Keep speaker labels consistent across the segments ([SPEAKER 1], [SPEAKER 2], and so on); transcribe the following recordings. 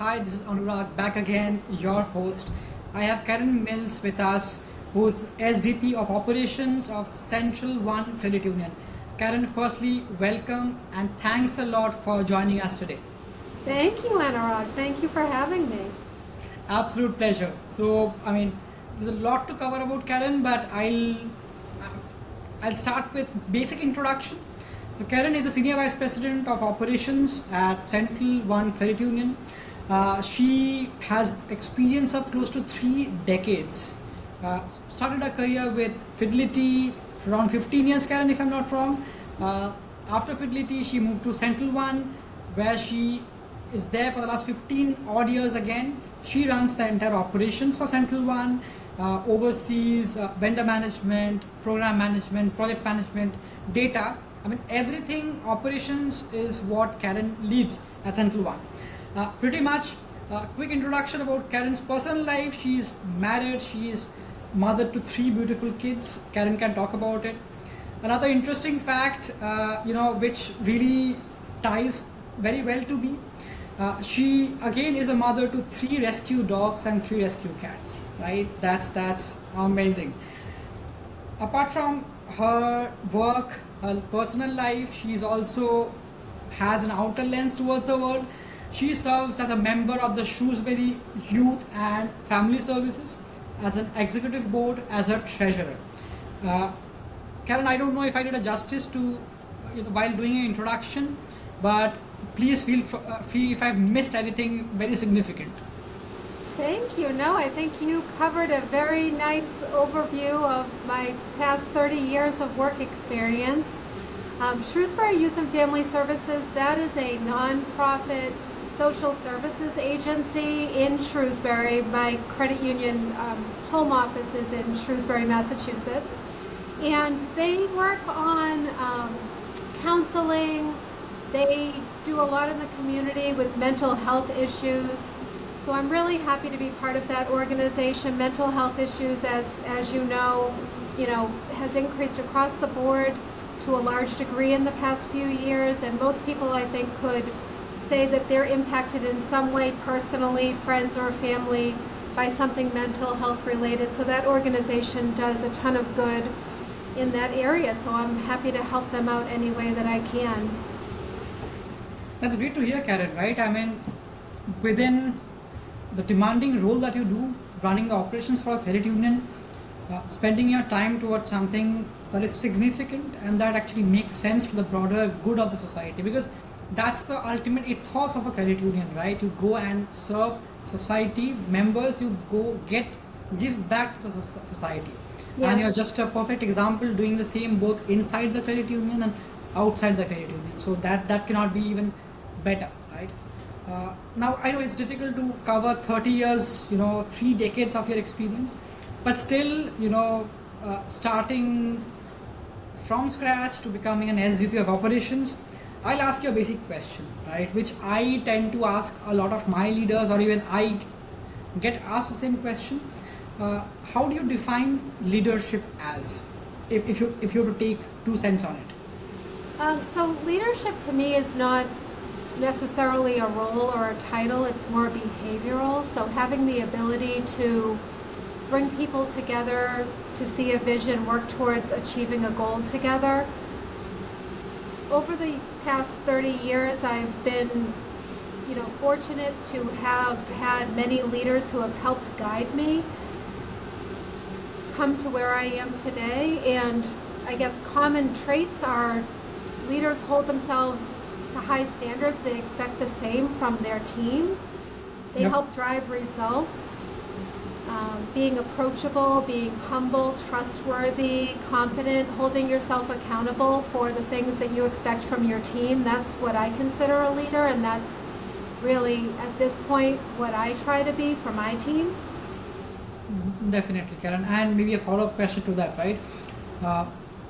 [SPEAKER 1] Hi, this is Anurag back again, your host. I have Karen Mills with us, who's SVP of Operations of Central One Credit Union. Karen, firstly, welcome and thanks a lot for joining us today.
[SPEAKER 2] Thank you, Anurag. Thank you for having me.
[SPEAKER 1] Absolute pleasure. There's a lot to cover about Karen, but I'll start with basic introduction. So Karen is the Senior Vice President of Operations at Central One Credit Union. She has experience of close to 3 decades. Started her career with Fidelity for around 15 years, Karen, if I'm not wrong. After Fidelity, she moved to Central One, where she is there for the last 15 odd years again. She runs the entire operations for Central One, oversees vendor management, program management, project management, data. Everything operations is what Karen leads at Central One. Pretty much, quick introduction about Karen's personal life. She's married, she's mother to 3 beautiful kids. Karen can talk about it. Another interesting fact, which really ties very well to me. She again is a mother to 3 rescue dogs and 3 rescue cats. Right? That's amazing. Apart from her work, her personal life, she's also has an outer lens towards the world. She serves as a member of the Shrewsbury Youth and Family Services, as an executive board, as a treasurer. Uh, Karen, I don't know if I did a justice to while doing an introduction, but please feel free if I've missed anything very significant.
[SPEAKER 2] Thank you. No, I think you covered a very nice overview of my past 30 years of work experience. Shrewsbury Youth and Family Services, that is a nonprofit social services agency in Shrewsbury. My credit union home office is in Shrewsbury, Massachusetts. And they work on counseling. They do a lot in the community with mental health issues. So I'm really happy to be part of that organization. Mental health issues, as you know, has increased across the board to a large degree in the past few years, and most people, I think, could say that they're impacted in some way personally, friends or family, by something mental health related. So that organization does a ton of good in that area. So I'm happy to help them out any way that I can.
[SPEAKER 1] That's great to hear, Karen, right? Within the demanding role that you do, running the operations for a credit union, spending your time towards something that is significant and that actually makes sense to the broader good of the society, because that's the ultimate ethos of a credit union, right? You go and serve society members, you give back to the society.
[SPEAKER 2] Yes.
[SPEAKER 1] And you're just a perfect example doing the same both inside the credit union and outside the credit union. So that cannot be even better, right? Now I know it's difficult to cover 30 years, 3 decades of your experience, but still, starting from scratch to becoming an SVP of operations, I'll ask you a basic question, right? Which I tend to ask a lot of my leaders, or even I get asked the same question. How do you define leadership as, if you were to take 2 cents on it?
[SPEAKER 2] So leadership to me is not necessarily a role or a title, it's more behavioral. So having the ability to bring people together to see a vision, work towards achieving a goal together. Over the past 30 years, I've been fortunate to have had many leaders who have helped guide me come to where I am today. And I guess common traits are leaders hold themselves to high standards. They expect the same from their team. They
[SPEAKER 1] Yep.
[SPEAKER 2] help drive results. Being approachable, being humble, trustworthy, confident, holding yourself accountable for the things that you expect from your team. That's what I consider a leader, and that's really, at this point, what I try to be for my team.
[SPEAKER 1] Definitely, Karen. And maybe a follow-up question to that, right? Uh,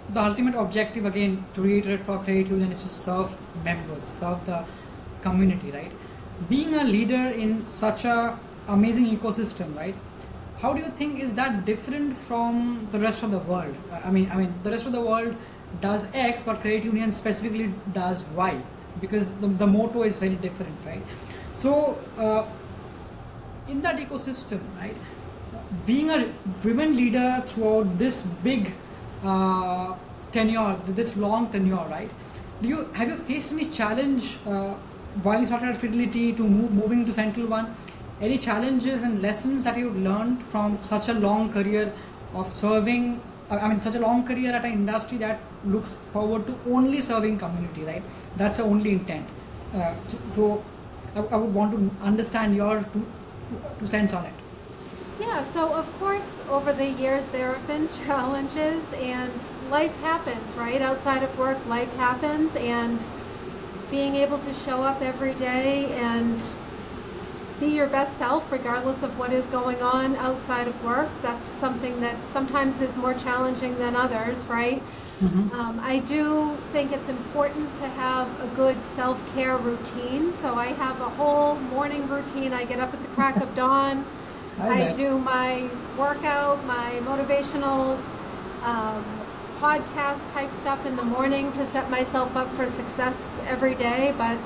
[SPEAKER 1] the ultimate objective, again, to reiterate for credit union, is to serve members, serve the community, right? Being a leader in such a amazing ecosystem, right? How do you think is that different from the rest of the world? The rest of the world does X, but credit union specifically does Y, because the motto is very different, right? So in that ecosystem, right, being a women leader throughout this big tenure, this long tenure, right? Have you faced any challenge while you started at Fidelity to moving to Central One? Any challenges and lessons that you've learned from such a long career of serving? I mean, such a long career at an industry that looks forward to only serving community, right? That's the only intent. So I would want to understand your two cents on it.
[SPEAKER 2] Yeah, so of course, over the years, there have been challenges and life happens, right? Outside of work, life happens, and being able to show up every day and be your best self regardless of what is going on outside of work, that's something that sometimes is more challenging than others, right? I do think it's important to have a good self-care routine. So I have a whole morning routine. I get up at the crack of dawn. I do my workout, my motivational podcast type stuff in the morning to set myself up for success every day. But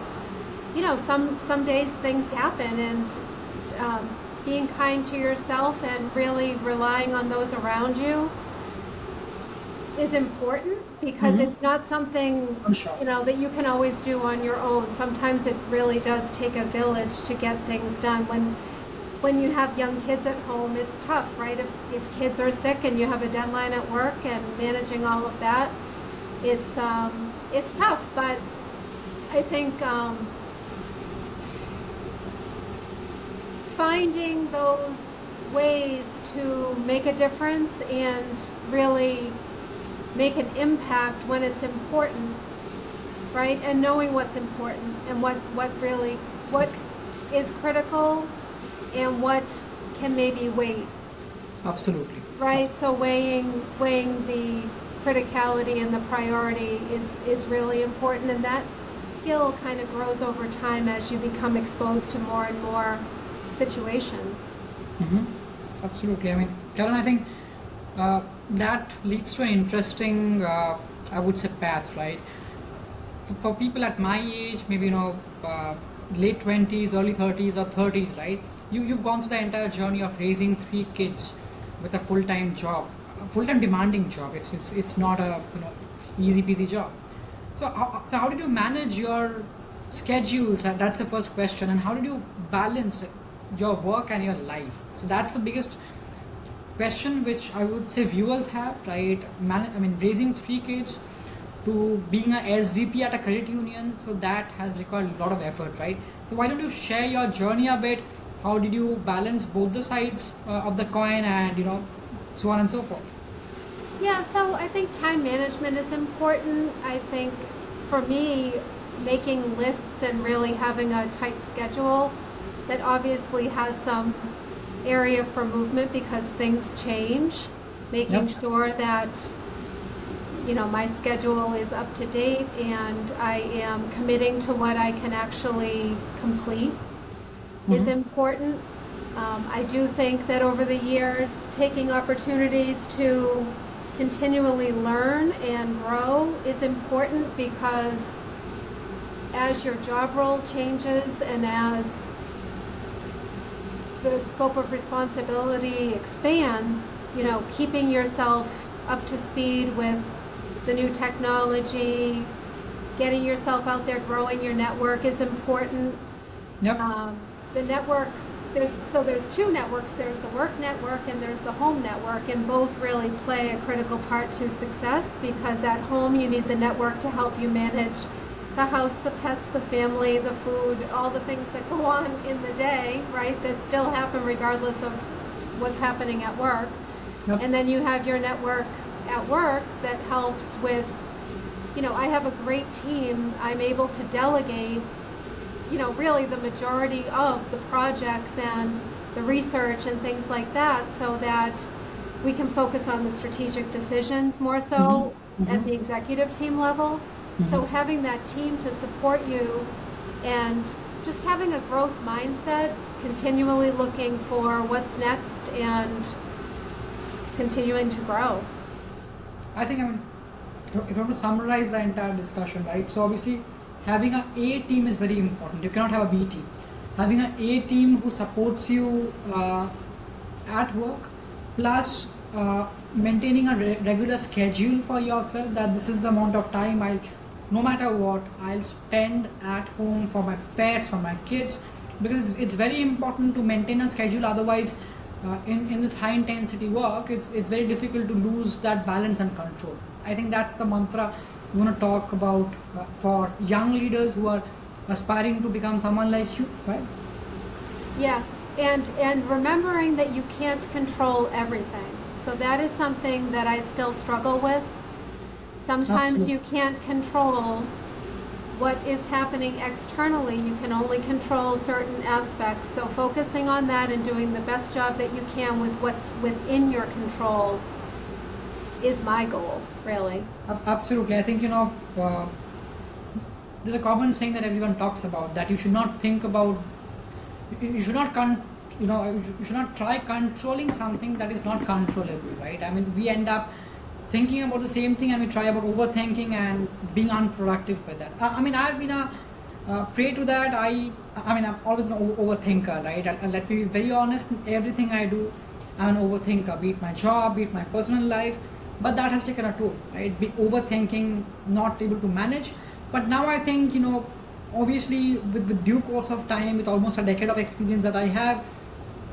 [SPEAKER 2] you know, some days things happen, and being kind to yourself and really relying on those around you is important, because it's not something, you know, that you can always do on your own. Sometimes it really does take a village to get things done. When you have young kids at home, it's tough, right? If kids are sick and you have a deadline at work and managing all of that, it's tough. But I think finding those ways to make a difference and really make an impact when it's important, right? And knowing what's important and what is critical and what can maybe wait.
[SPEAKER 1] Absolutely.
[SPEAKER 2] Right? So weighing the criticality and the priority is really important, and that skill kind of grows over time as you become exposed to more and more situations.
[SPEAKER 1] Absolutely. I mean, Karen, I think that leads to an interesting, I would say, path, right? For people at my age, maybe, you know, late 20s, early 30s or 30s, right? You've gone through the entire journey of raising 3 kids with a full-time job, a full-time demanding job. It's not a, you know, easy peasy job. So how did you manage your schedules? That's the first question. And how did you balance your work and your life? So that's the biggest question which I would say viewers have, right? I mean, raising 3 kids to being a SVP at a credit union, so that has required a lot of effort, right? So why don't you share your journey a bit? How did you balance both the sides of the coin, and, you know, so on and so forth?
[SPEAKER 2] Yeah, so I think time management is important. I think for me, making lists and really having a tight schedule that obviously has some area for movement because things change, making sure that, you know, my schedule is up to date and I am committing to what I can actually complete is important. I do think that over the years, taking opportunities to continually learn and grow is important, because as your job role changes and as the scope of responsibility expands, you know, keeping yourself up to speed with the new technology, getting yourself out there, growing your network is important. The network, there's 2 networks. There's the work network and there's the home network, and both really play a critical part to success, because at home you need the network to help you manage the house, the pets, the family, the food, all the things that go on in the day, right, that still happen regardless of what's happening at work. And then you have your network at work that helps with, you know, I have a great team. I'm able to delegate, you know, really the majority of the projects and the research and things like that, so that we can focus on the strategic decisions more so at the executive team level. So having that team to support you and just having a growth mindset, continually looking for what's next and continuing to grow.
[SPEAKER 1] I think, I mean, if I want to summarize the entire discussion, right? So obviously, having a team is very important. You cannot have a B team. having an A team who supports you at work, plus maintaining a regular schedule for yourself, that this is the amount of time no matter what, I'll spend at home for my pets, for my kids, because it's very important to maintain a schedule. Otherwise, in this high intensity work, it's very difficult to lose that balance and control. I think that's the mantra we want to talk about for young leaders who are aspiring to become someone like you, right?
[SPEAKER 2] Yes, and remembering that you can't control everything. So that is something that I still struggle with. Sometimes
[SPEAKER 1] Absolutely.
[SPEAKER 2] you can't control what is happening externally. You can only control certain aspects. So focusing on that and doing the best job that you can with what's within your control is my goal, really.
[SPEAKER 1] Absolutely. I think, there's a common saying that everyone talks about, that you should not think about, you should not you should not try controlling something that is not controllable, right? I mean, we end up thinking about the same thing and we try about overthinking and being unproductive with that. I mean, I've been a prey to that. I mean, I'm always an overthinker, right? And let me be very honest, in everything I do, I'm an overthinker, be it my job, be it my personal life, but that has taken a toll, right? Be overthinking, not able to manage. But now I think, obviously with the due course of time, with almost a decade of experience that I have,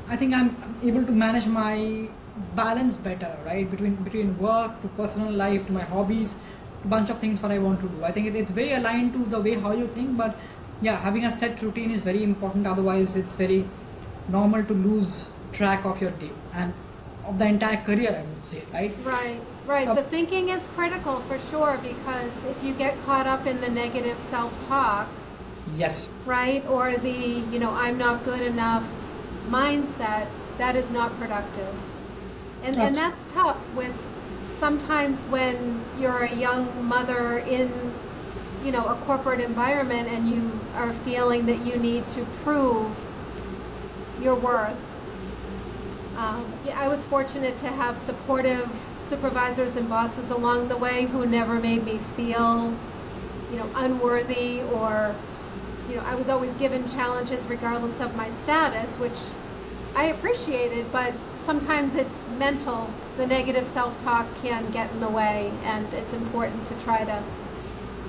[SPEAKER 1] I think I'm able to manage my balance better, right? Between work to personal life to my hobbies, a bunch of things what I want to do. I think it's very aligned to the way how you think, but yeah, having a set routine is very important. Otherwise, it's very normal to lose track of your day and of the entire career, I would say, right?
[SPEAKER 2] Right, right. The thinking is critical for sure, because if you get caught up in the negative self-talk,
[SPEAKER 1] Yes.
[SPEAKER 2] right, or the, I'm not good enough mindset, that is not productive. And that's tough with sometimes when you're a young mother in, a corporate environment and you are feeling that you need to prove your worth. Yeah, I was fortunate to have supportive supervisors and bosses along the way who never made me feel, unworthy, or, I was always given challenges regardless of my status, which I appreciated, but sometimes it's mental. The negative self-talk can get in the way, and it's important to try to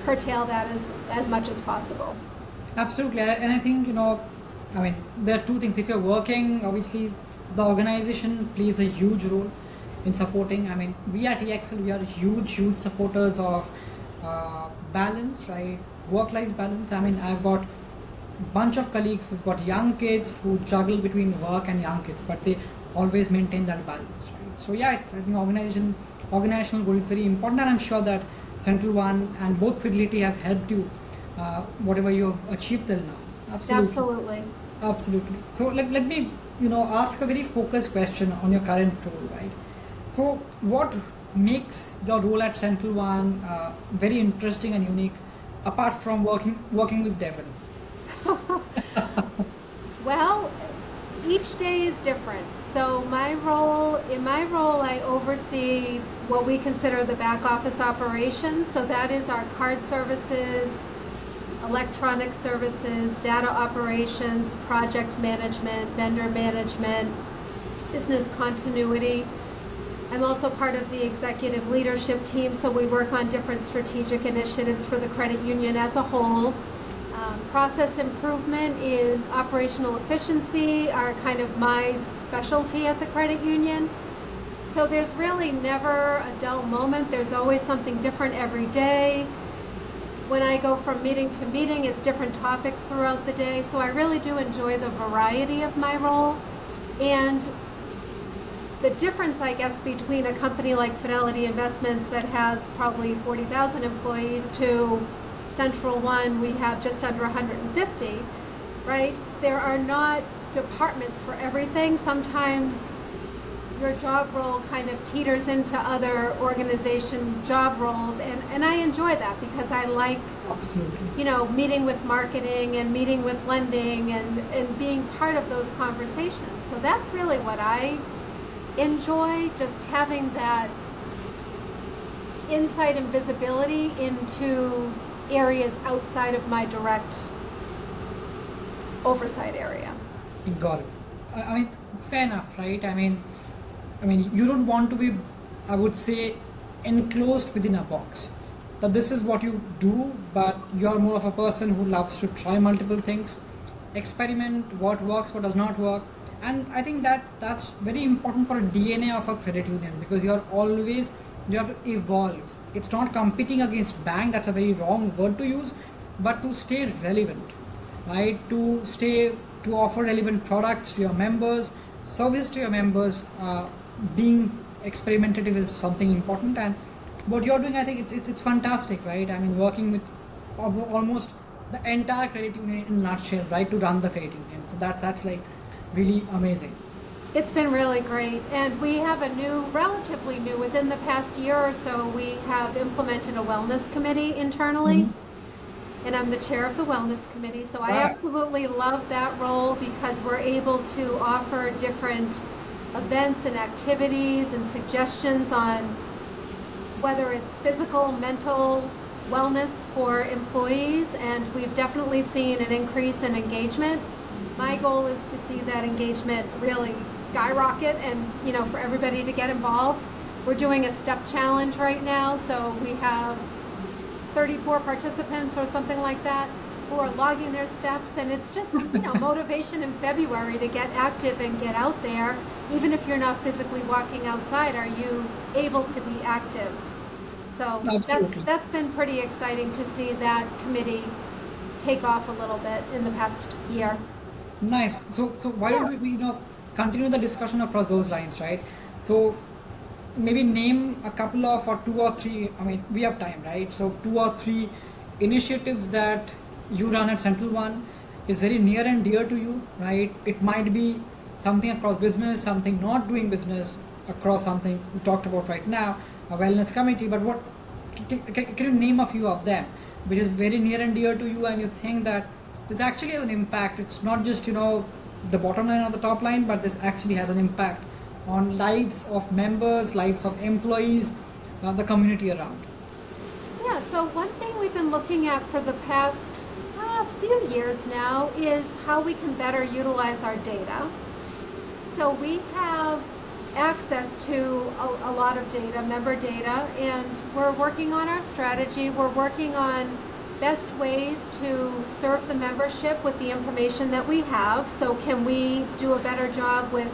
[SPEAKER 2] curtail that as much as possible.
[SPEAKER 1] Absolutely, and I think, I mean, there are two things. If you're working, obviously, the organization plays a huge role in supporting. I mean, we at EXL, we are huge supporters of balance, right? Work-life balance. I mean, I've got bunch of colleagues who've got young kids who juggle between work and young kids, but they always maintain that balance, right? So yeah, I think organizational goal is very important, and I'm sure that Central One and both Fidelity have helped you whatever you have achieved till now.
[SPEAKER 2] Absolutely.
[SPEAKER 1] Absolutely. So let me ask a very focused question on your current role, right? So what makes your role at Central One very interesting and unique, apart from working with Devon?
[SPEAKER 2] Well, each day is different. So in my role, I oversee what we consider the back office operations. So that is our card services, electronic services, data operations, project management, vendor management, business continuity. I'm also part of the executive leadership team, so we work on different strategic initiatives for the credit union as a whole. Process improvement in operational efficiency are kind of my specialty at the credit union. So there's really never a dull moment. There's always something different every day. When I go from meeting to meeting, it's different topics throughout the day. So I really do enjoy the variety of my role. And the difference, I guess, between a company like Fidelity Investments that has probably 40,000 employees to Central One, we have just under 150, right? There are not departments for everything. Sometimes your job role kind of teeters into other organization job roles, and I enjoy that because I like, meeting with marketing and meeting with lending and being part of those conversations. So that's really what I enjoy, just having that insight and visibility into areas outside of my direct oversight area.
[SPEAKER 1] Got it. I mean, fair enough, right? I mean, you don't want to be, I would say, enclosed within a box. That this is what you do, but you're more of a person who loves to try multiple things, experiment what works, what does not work, and I think that's very important for a DNA of a credit union, because you have to evolve. It's not competing against bank. That's a very wrong word to use, but to stay relevant, right? To offer relevant products to your members, service to your members, being experimentative is something important. And what you're doing, I think it's fantastic, right? I mean, working with almost the entire credit union in a nutshell, right, to run the credit union. So that's like really amazing.
[SPEAKER 2] It's been really great, and we have relatively new, within the past year or so, we have implemented a wellness committee internally.
[SPEAKER 1] Mm-hmm.
[SPEAKER 2] And I'm the chair of the wellness committee, so I
[SPEAKER 1] Wow.
[SPEAKER 2] absolutely love that role because we're able to offer different events and activities and suggestions on whether it's physical, mental wellness for employees, and we've definitely seen an increase in engagement. My goal is to see that engagement really skyrocket and, for everybody to get involved. We're doing a step challenge right now, so we have 34 participants or something like that who are logging their steps, and it's just motivation in February to get active and get out there. Even if you're not physically walking outside, are you able to be active? So that's been pretty exciting to see that committee take off a little bit in the past year.
[SPEAKER 1] Nice. So why don't we continue the discussion across those lines, right? So maybe name a couple of, or two or three. I mean, we have time, right? So two or three initiatives that you run at Central One is very near and dear to you, right? It might be something across business, something not doing business, across something we talked about right now, a wellness committee. But what can you name a few of them, which is very near and dear to you, and you think that this actually has an impact? It's not just the bottom line or the top line, but this actually has an impact on lives of members, lives of employees, the community around.
[SPEAKER 2] Yeah, so one thing we've been looking at for the past few years now is how we can better utilize our data. So we have access to a lot of data, member data, and we're working on our strategy. We're working on best ways to serve the membership with the information that we have. So can we do a better job with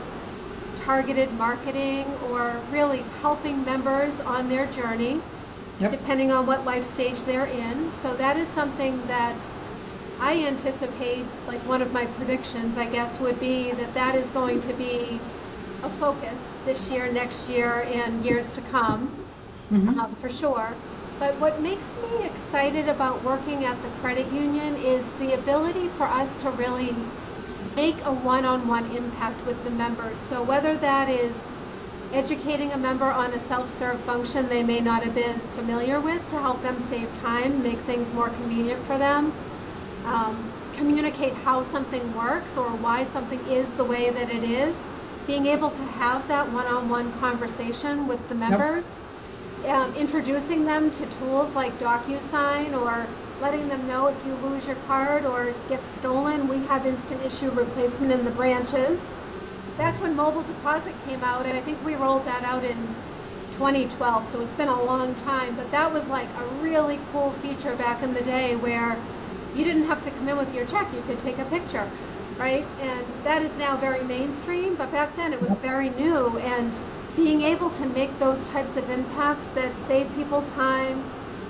[SPEAKER 2] targeted marketing, or really helping members on their journey, depending on what life stage they're in. So that is something that I anticipate, like one of my predictions, I guess, would be that is going to be a focus this year, next year, and years to come, for sure. But what makes me excited about working at the credit union is the ability for us to really make a one-on-one impact with the members. So whether that is educating a member on a self-serve function they may not have been familiar with to help them save time, make things more convenient for them, communicate how something works or why something is the way that it is, being able to have that one-on-one conversation with the members, introducing them to tools like DocuSign, or letting them know if you lose your card or get stolen, we have instant issue replacement in the branches. Back when mobile deposit came out, and I think we rolled that out in 2012, so it's been a long time, but that was like a really cool feature back in the day where you didn't have to come in with your check, you could take a picture, right? And that is now very mainstream, but back then it was very new, and being able to make those types of impacts that save people time,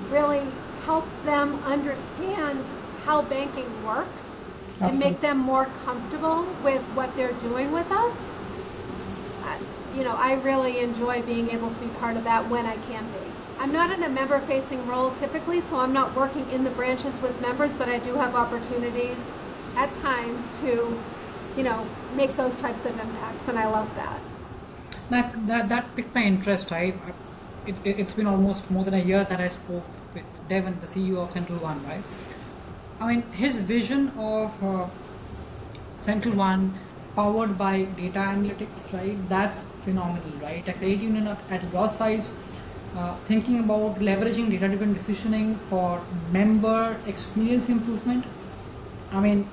[SPEAKER 2] really help them understand how banking works, and make them more comfortable with what they're doing with us. I really enjoy being able to be part of that when I can be. I'm not in a member-facing role typically, so I'm not working in the branches with members, but I do have opportunities at times to, make those types of impacts, and I love that.
[SPEAKER 1] That piqued my interest, right? It's been almost more than a year that I spoke with Devon, the CEO of Central One, right? I mean, his vision of Central One powered by data analytics, right? That's phenomenal, right? A credit union at your size, thinking about leveraging data-driven decisioning for member experience improvement. I mean,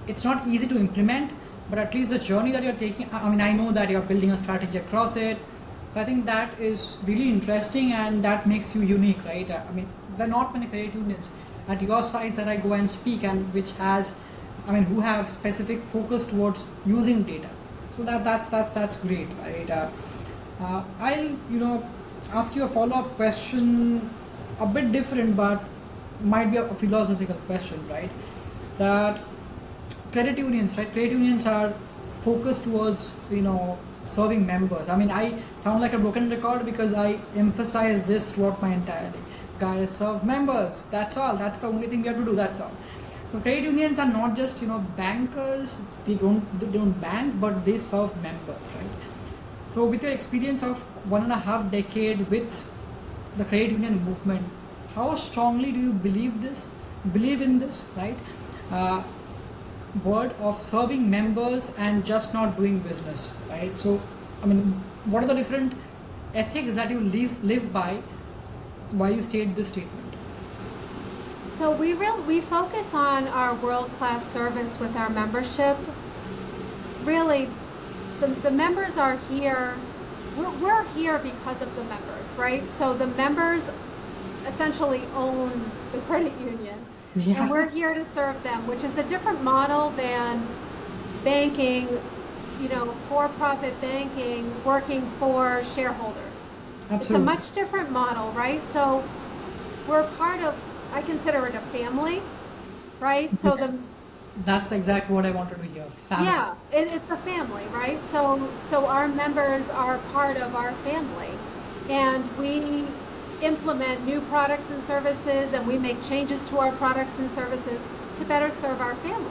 [SPEAKER 1] it's not easy to implement, but at least the journey that you're taking, I mean, I know that you're building a strategy across it. So I think that is really interesting and that makes you unique, right? I mean, there are not many credit unions at your size that I go and speak and which has, I mean, who have specific focus towards using data. So that's great, right? I'll ask you a follow-up question, a bit different, but might be a philosophical question, right? That credit unions, right? Credit unions are focused towards serving members. I mean, I sound like a broken record because I emphasize this throughout my entire day. Guys, serve members. That's all. That's the only thing we have to do. That's all. So credit unions are not just bankers. They don't bank, but they serve members, right? So with your experience of 1.5 decade with the credit union movement, how strongly do you believe in this, right? Word of serving members and just not doing business, right? So, I mean, what are the different ethics that you live by while you state this statement?
[SPEAKER 2] So we focus on our world-class service with our membership. Really, the members are here. We're here because of the members, right? So the members essentially own the credit union. Yeah. And we're here to serve them, which is a different model than banking, for-profit banking, working for shareholders. Absolutely. It's a much different model, right? So we're part of, I consider it a family, right? So
[SPEAKER 1] that's exactly what I wanted to hear. Family.
[SPEAKER 2] Yeah, it's a family, right? So our members are part of our family, and we implement new products and services, and we make changes to our products and services to better serve our family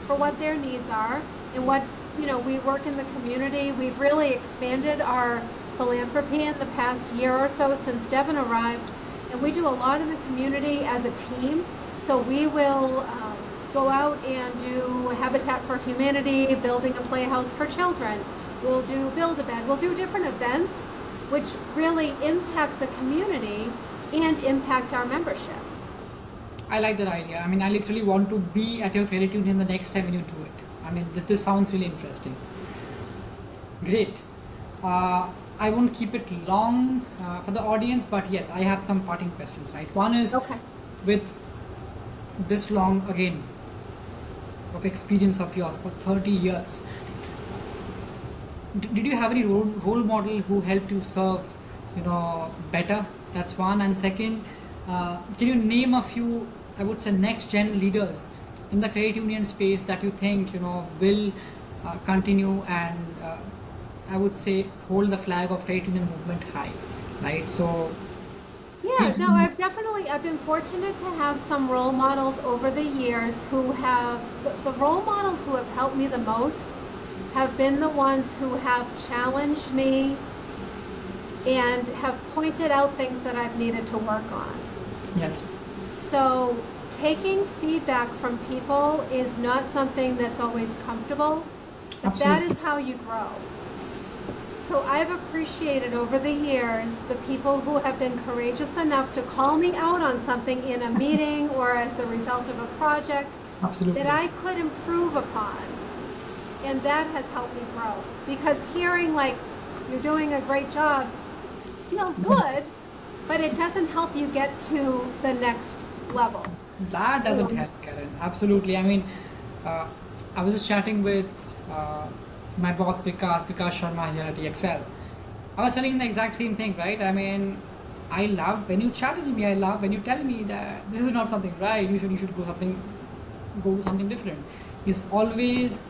[SPEAKER 2] for what their needs are and what we work in the community. We've really expanded our philanthropy in the past year or so since Devin arrived, and we do a lot in the community as a team. So we will go out and do Habitat for Humanity, building a playhouse for children. We'll do Build-A-Bed. We'll do different events which really impact the community and impact our membership.
[SPEAKER 1] I like that idea. I mean, I literally want to be at your credit union the next time when you do it. I mean, this sounds really interesting. Great. I won't keep it long for the audience, but yes, I have some parting questions, right? One is, with this long, again, of experience of yours for 30 years, did you have any role model who helped you serve, better? That's one. And second, can you name a few, I would say, next gen leaders in the credit union space that you think, will continue and I would say hold the flag of credit union movement high, right? So.
[SPEAKER 2] Yeah, no, I've been fortunate to have some role models over the years who have, the role models who have helped me the most have been the ones who have challenged me and have pointed out things that I've needed to work on.
[SPEAKER 1] Yes.
[SPEAKER 2] So taking feedback from people is not something that's always comfortable, but
[SPEAKER 1] Absolutely.
[SPEAKER 2] that is how you grow. So I've appreciated over the years the people who have been courageous enough to call me out on something in a meeting or as the result of a project
[SPEAKER 1] Absolutely.
[SPEAKER 2] that I could improve upon. And that has helped me grow. Because hearing like you're doing a great job feels good, but it doesn't help you get to the next level.
[SPEAKER 1] That doesn't help, Karen. Absolutely. I mean, I was just chatting with my boss Vikas Sharma here at EXL. I was telling him the exact same thing, right? I mean, I love when you challenge me. I love when you tell me that this is not something right. You should go do something different. He's always,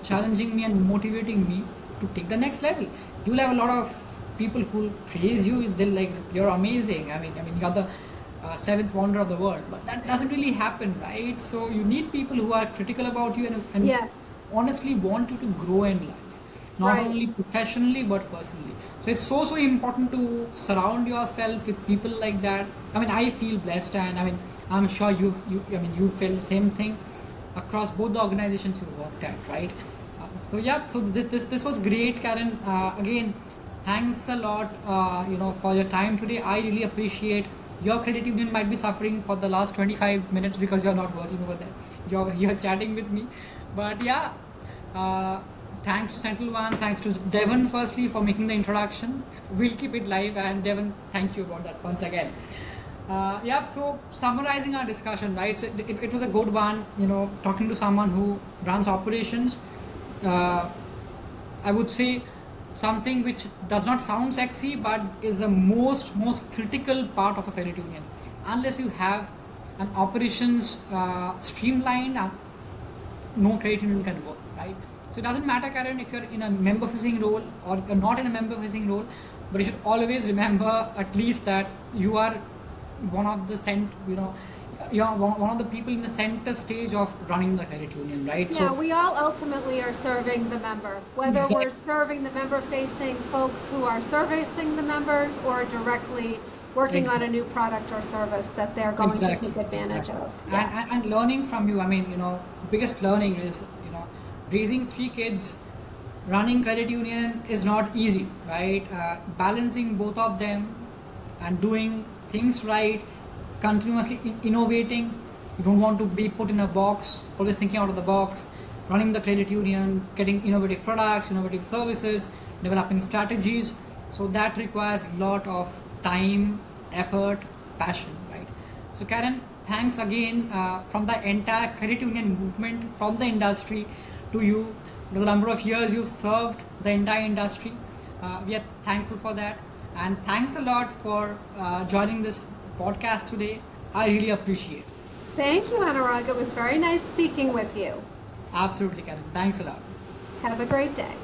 [SPEAKER 1] challenging me and motivating me to take the next level. You'll have a lot of people who praise you. They're like, you're amazing. I mean, you're the seventh wonder of the world. But that doesn't really happen, right? So you need people who are critical about you and
[SPEAKER 2] Yes.
[SPEAKER 1] honestly want you to grow in life, not only professionally but personally. So it's so important to surround yourself with people like that. I mean, I feel blessed, and I mean, I'm sure you felt the same thing across both the organizations you worked at, right? So this was great, Karen. Again, thanks a lot, for your time today. I really appreciate. Your credit union might be suffering for the last 25 minutes because you're not working over there. you're chatting with me. But yeah, thanks to Central One, thanks to Devon firstly for making the introduction. We'll keep it live, and Devon, thank you about that once again. Yeah, so summarizing our discussion, right? So it was a good one, talking to someone who runs operations. Uh, I would say something which does not sound sexy, but is the most critical part of a credit union. Unless you have an operations streamlined, no credit union can work, right? So it doesn't matter, Karen, if you're in a member facing role or you're not in a member facing role, but you should always remember at least that you are one of the you're one of the people in the center stage of running the credit union, right?
[SPEAKER 2] Yeah, we all ultimately are serving the member, whether we're serving the member-facing folks who are servicing the members or directly working on a new product or service that they're going to take advantage of.
[SPEAKER 1] Yes. And learning from you, I mean, biggest learning is, raising 3 kids, running credit union is not easy, right? Balancing both of them and doing things right, continuously innovating. You don't want to be put in a box, always thinking out of the box, running the credit union, getting innovative products, innovative services, developing strategies. So that requires a lot of time, effort, passion, right? So Karen, thanks again from the entire credit union movement, from the industry to you. The number of years you've served the entire industry. We are thankful for that. And thanks a lot for joining this podcast today. I really appreciate it.
[SPEAKER 2] Thank you, Anurag. It was very nice speaking with you.
[SPEAKER 1] Absolutely, Karen. Thanks a lot.
[SPEAKER 2] Have a great day.